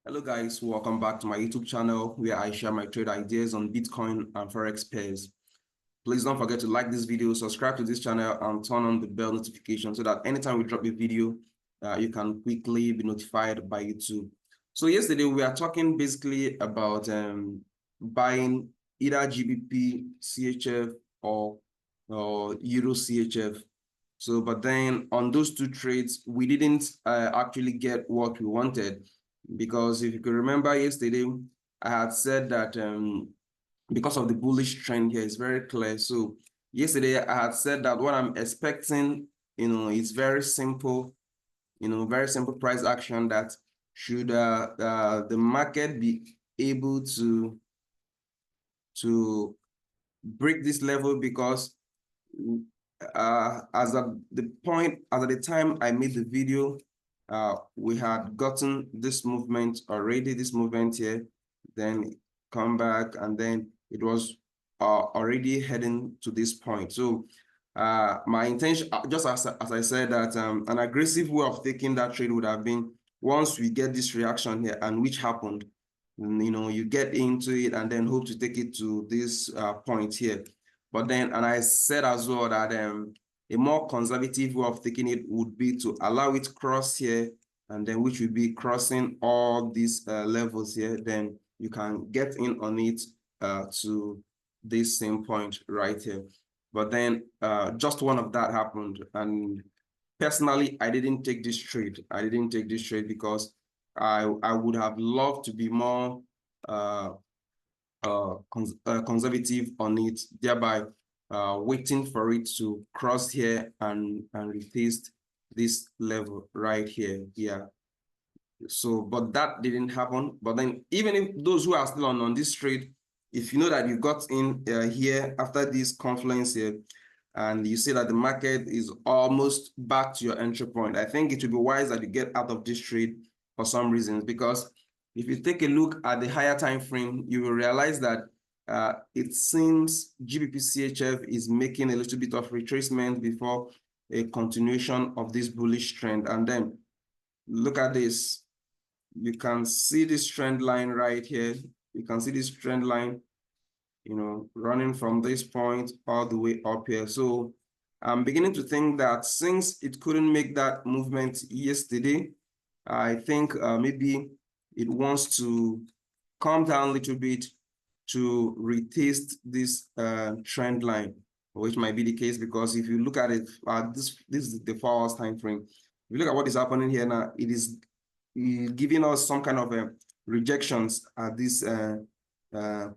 Hello guys, welcome back to my YouTube channel where I share my trade ideas on Bitcoin and Forex pairs. Please don't forget to like this video, subscribe to this channel and turn on the bell notification so that anytime we drop a video, you can quickly be notified by YouTube. So yesterday we are talking basically about buying either GBP CHF or Euro CHF. So, but then on those two trades, we didn't actually get what we wanted. Because if you could remember yesterday, I had said that because of the bullish trend here, it's very clear. So yesterday I had said that what I'm expecting, it's very simple, very simple price action that should the market be able to break this level, because as at the time I made the video, we had gotten this movement already, this movement here, then come back, and then it was already heading to this point. So my intention, just as I said, that an aggressive way of taking that trade would have been, once we get this reaction here, and which happened, you get into it and then hope to take it to this point here. But then, and I said as well that a more conservative way of taking it would be to allow it cross here, and then which will be crossing all these levels here. Then you can get in on it to this same point right here. But then just one of that happened. And personally, I didn't take this trade. I didn't take this trade because I would have loved to be more conservative on it, thereby waiting for it to cross here and retest this level right here. Yeah. So, but that didn't happen. But then, even if those who are still on this trade, if you know that you got in here after this confluence here, and you see that the market is almost back to your entry point, I think it would be wise that you get out of this trade for some reasons. Because if you take a look at the higher time frame, you will realize that it seems GBPCHF is making a little bit of retracement before a continuation of this bullish trend. And then look at this. You can see this trend line right here. You can see this trend line, running from this point all the way up here. So I'm beginning to think that since it couldn't make that movement yesterday, I think maybe it wants to come down a little bit to retest this trend line, which might be the case, because if you look at it, this is the 4 hours time frame. If you look at what is happening here now, it is giving us some kind of rejections at this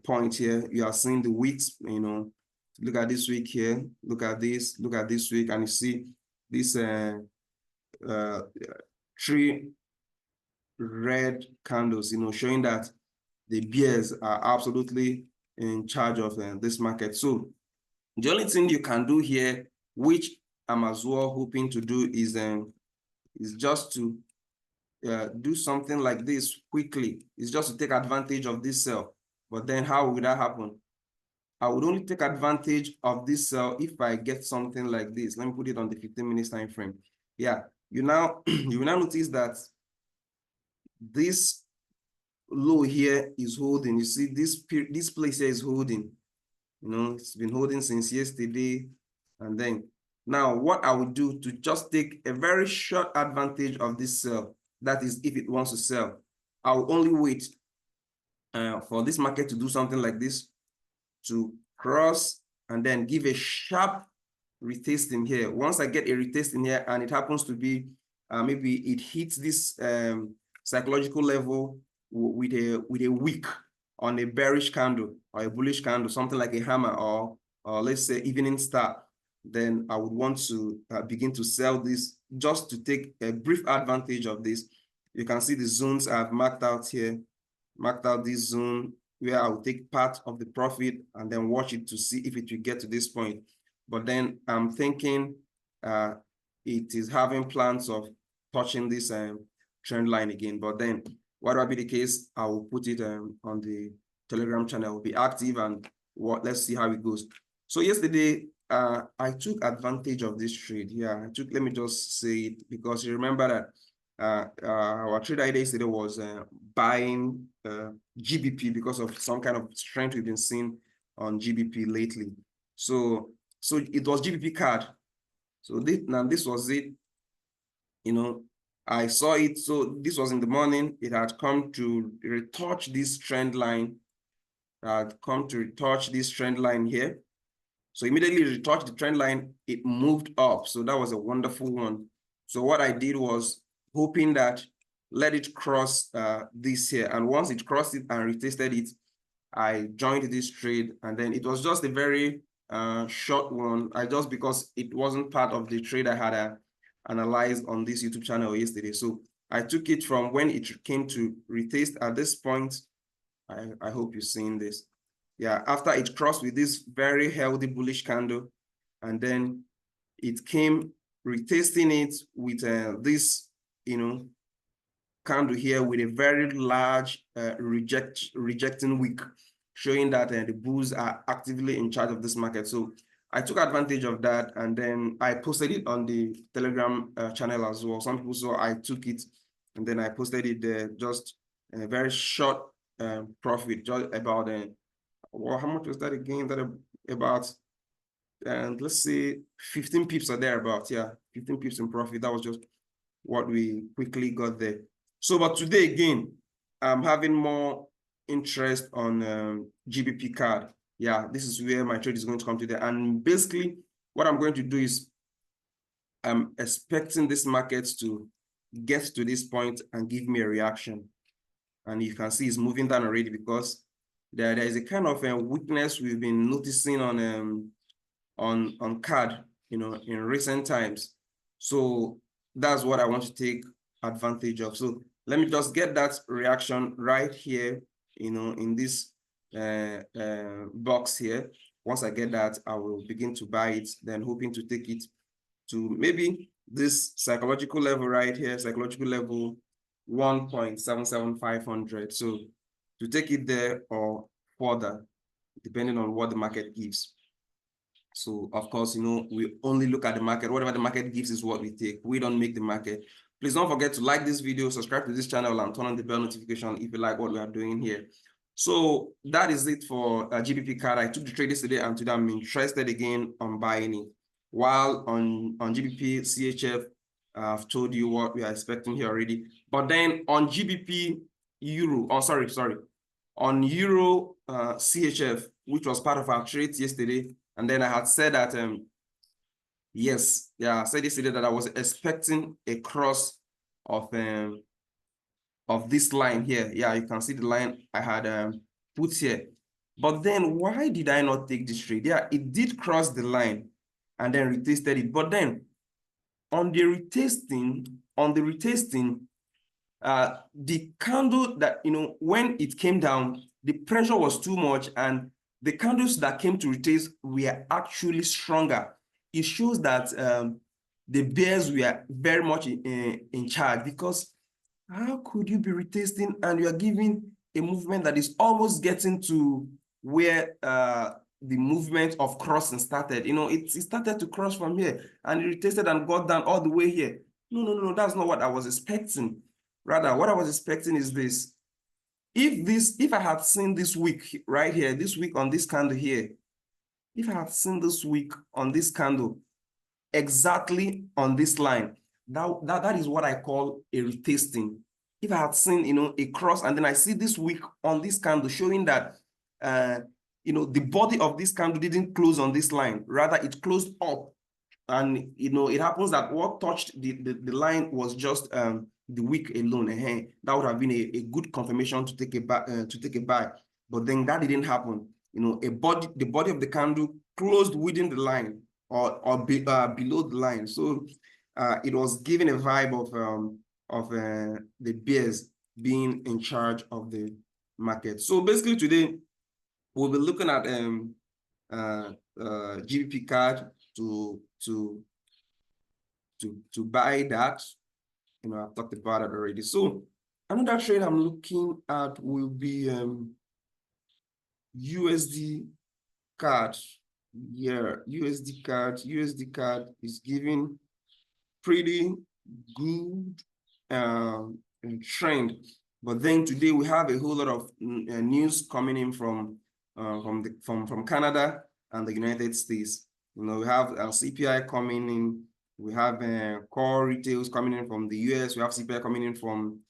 point here. You are seeing the weeks, look at this week here, look at this week, and you see this 3 red candles, showing that the bears are absolutely in charge of this market. So the only thing you can do here, which I'm as well hoping to do, is just to do something like this quickly. It's just to take advantage of this sell. But then how would that happen? I would only take advantage of this sell if I get something like this. Let me put it on the 15 minutes time frame. Yeah, you will now notice that this low here is holding. You see this place here is holding. It's been holding since yesterday. And then now what I would do to just take a very short advantage of this sell, that is if it wants to sell, I will only wait for this market to do something like this, to cross and then give a sharp retesting here. Once I get a retesting here and it happens to be maybe it hits this psychological level with a wick on a bearish candle or a bullish candle, something like a hammer, or let's say evening star, then I would want to begin to sell this just to take a brief advantage of this. You can see the zones I've marked out here, marked out this zone where I will take part of the profit and then watch it to see if it will get to this point. But then I'm thinking it is having plans of touching this trend line again. But then what will be the case, I will put it on the Telegram channel, will be active, and let's see how it goes. So yesterday, I took advantage of this trade. Yeah, let me just say it, because you remember that our trade idea yesterday was buying GBP because of some kind of strength we've been seeing on GBP lately. So it was GBPCAD. So this was it. I saw it. So this was in the morning. It had come to retouch this trend line. Here. So immediately retouched the trend line, it moved up. So that was a wonderful one. So what I did was hoping that let it cross this here. And once it crossed it and retested it, I joined this trade. And then it was just a very short one. Because it wasn't part of the trade I had analyzed on this YouTube channel yesterday. So I took it from when it came to retest at this point. I hope you've seen this. Yeah, after it crossed with this very healthy bullish candle, and then it came retesting it with this, candle here with a very large rejecting wick, showing that the bulls are actively in charge of this market. So I took advantage of that, and then I posted it on the Telegram channel as well. Some people saw I took it, and then I posted it there, just a very short profit, just about well, how much was that again? That about, and let's say 15 pips or thereabouts. Yeah, 15 pips in profit. That was just what we quickly got there. So, but today again, I'm having more interest on GBPCAD. Yeah, this is where my trade is going to come today. And basically, what I'm going to do is I'm expecting this market to get to this point and give me a reaction. And you can see it's moving down already because there is a kind of a weakness we've been noticing on CAD, in recent times. So that's what I want to take advantage of. So let me just get that reaction right here, in this box here. Once I get that, I will begin to buy it, then hoping to take it to maybe this psychological level right here, psychological level 1.77500. So to take it there or further, depending on what the market gives. So of course, we only look at the market. Whatever the market gives is what we take. We don't make the market. Please don't forget to like this video, subscribe to this channel, and turn on the bell notification if you like what we are doing here. So that is it for GBPCAD. I took the trade yesterday, and today I'm interested again on buying it. While on GBPCHF, I've told you what we are expecting here already. But then on GBP Euro, on Euro CHF, which was part of our trades yesterday, and then I had said that I said yesterday that I was expecting a cross of this line here. Yeah, you can see the line I had put here. But then why did I not take this trade? Yeah, it did cross the line and then retested it. But then on the retesting, the candle that, when it came down, the pressure was too much, and the candles that came to retest were actually stronger. It shows that the bears were very much in charge, because how could you be retesting and you are giving a movement that is almost getting to where the movement of crossing started? It started to cross from here and it retested and got down all the way here. No, that's not what I was expecting. Rather, what I was expecting is this. If I had seen this week right here, this week on this candle here, if I had seen this week on this candle exactly on this line, that is what I call a retesting. If I had seen, a cross, and then I see this week on this candle showing that, the body of this candle didn't close on this line, rather it closed up. And, it happens that what touched the line was just the wick alone. That would have been a good confirmation to take a buy. But then that didn't happen. The body of the candle closed within the line or below the line. So it was giving a vibe of the bears being in charge of the market. So basically today we'll be looking at GBPCAD to buy that. I've talked about it already. So another trade I'm looking at will be USDCAD. Yeah, USDCAD is giving pretty good trend. But then today we have a whole lot of news coming in from Canada and the United States. You know, we have CPI coming in. We have core retails coming in from the US. We have CPI coming in from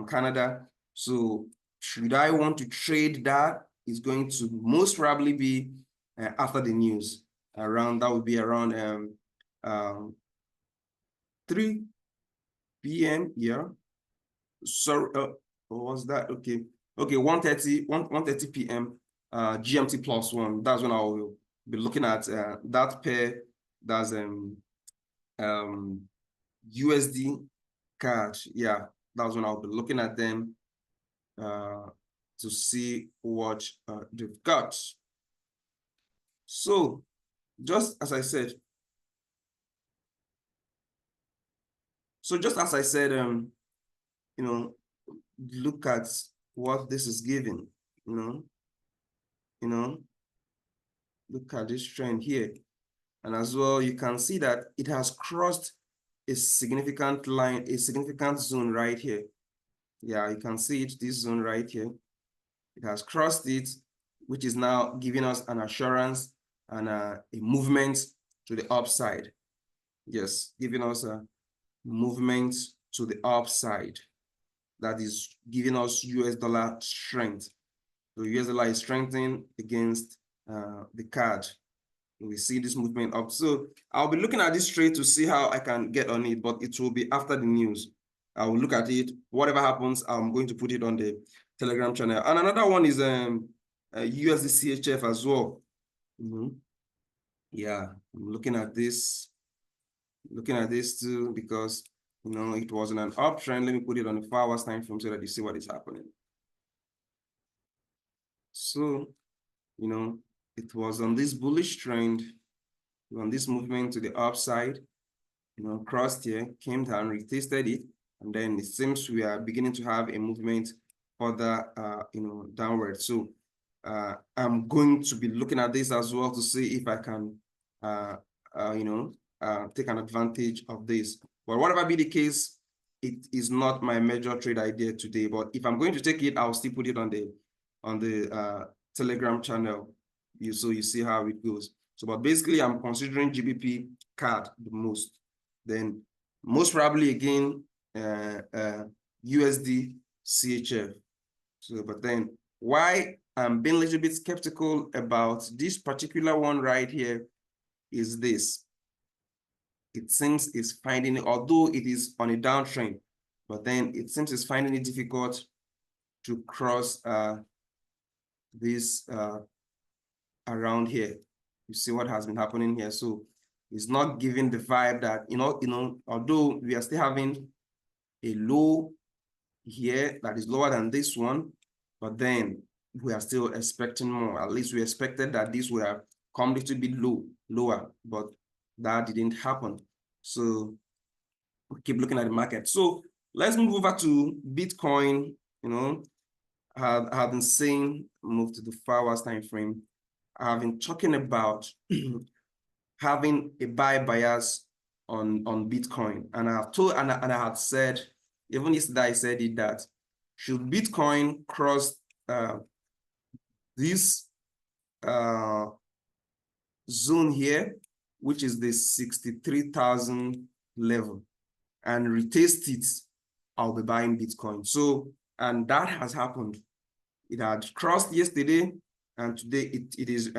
Canada. So should I want to trade that? It's going to most probably be after the news. That would be around 3 p.m. Yeah. Sorry, what was that? Okay. 1:30 p.m. GMT +1. That's when I will be looking at that pair. That's USD CAD. That's when I'll be looking at them to see what they've got. So just as I said, you know, look at what this is giving, you know, look at this trend here. And as well, you can see that it has crossed a significant line, a significant zone right here. Yeah, you can see it, this zone right here. It has crossed it, which is now giving us an assurance and a movement to the upside. Yes, giving us a movement to the upside. That is giving us US dollar strength. So US dollar is strengthening against the CAD. We see this movement up. So I'll be looking at this trade to see how I can get on it, but it will be after the news. I will look at it. Whatever happens, I'm going to put it on the Telegram channel. And another one is USDCHF as well. Yeah, I'm looking at this too, because it was in an uptrend. Let me put it on the 4 hours time frame so that you see what is happening. So, it was on this bullish trend, on this movement to the upside, crossed here, came down, retested it, and then it seems we are beginning to have a movement further, downward. So I'm going to be looking at this as well to see if I can, take an advantage of this. But whatever be the case, it is not my major trade idea today. But if I'm going to take it, I'll still put it on the Telegram channel. So you see how it goes. So, but basically, I'm considering GBPCAD the most. Then, most probably again, USD CHF. So, but then, why I'm being a little bit skeptical about this particular one right here is this. It seems it's finding it, although it is on a downtrend, but then it seems it's finding it difficult to cross this around here. You see what has been happening here. So it's not giving the vibe that, although we are still having a low here that is lower than this one, but then we are still expecting more. At least we expected that this would have come a little bit lower, but that didn't happen. So we keep looking at the market. So let's move over to Bitcoin. I have been saying, move to the 4 hours time frame. I've been talking about having a buy bias on Bitcoin, and I have told and I had said, even yesterday I said it, that should Bitcoin cross this zone here, which is the 63,000 level, and retest it, I'll be buying Bitcoin. So, and that has happened. It had crossed yesterday, and today it is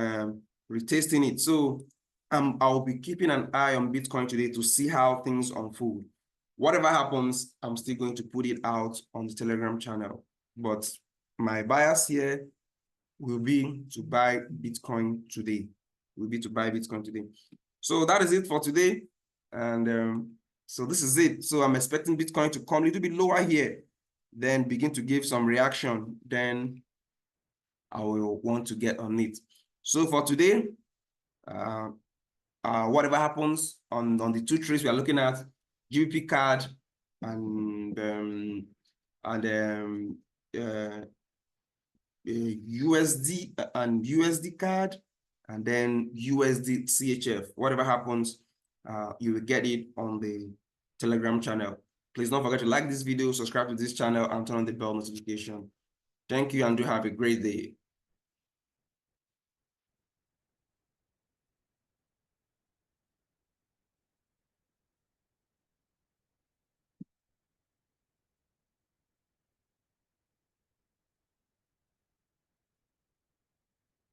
retesting it. So I'll be keeping an eye on Bitcoin today to see how things unfold. Whatever happens, I'm still going to put it out on the Telegram channel. But my bias here will be to buy Bitcoin today. So that is it for today. And so this is it. So I'm expecting Bitcoin to come a little bit lower here, then begin to give some reaction. Then I will want to get on it. So for today, whatever happens on the two trades we are looking at, GBPCAD and USD and USDCAD, and then USD CHF. Whatever happens, you will get it on the Telegram channel. Please don't forget to like this video, subscribe to this channel, and turn on the bell notification. Thank you and do have a great day.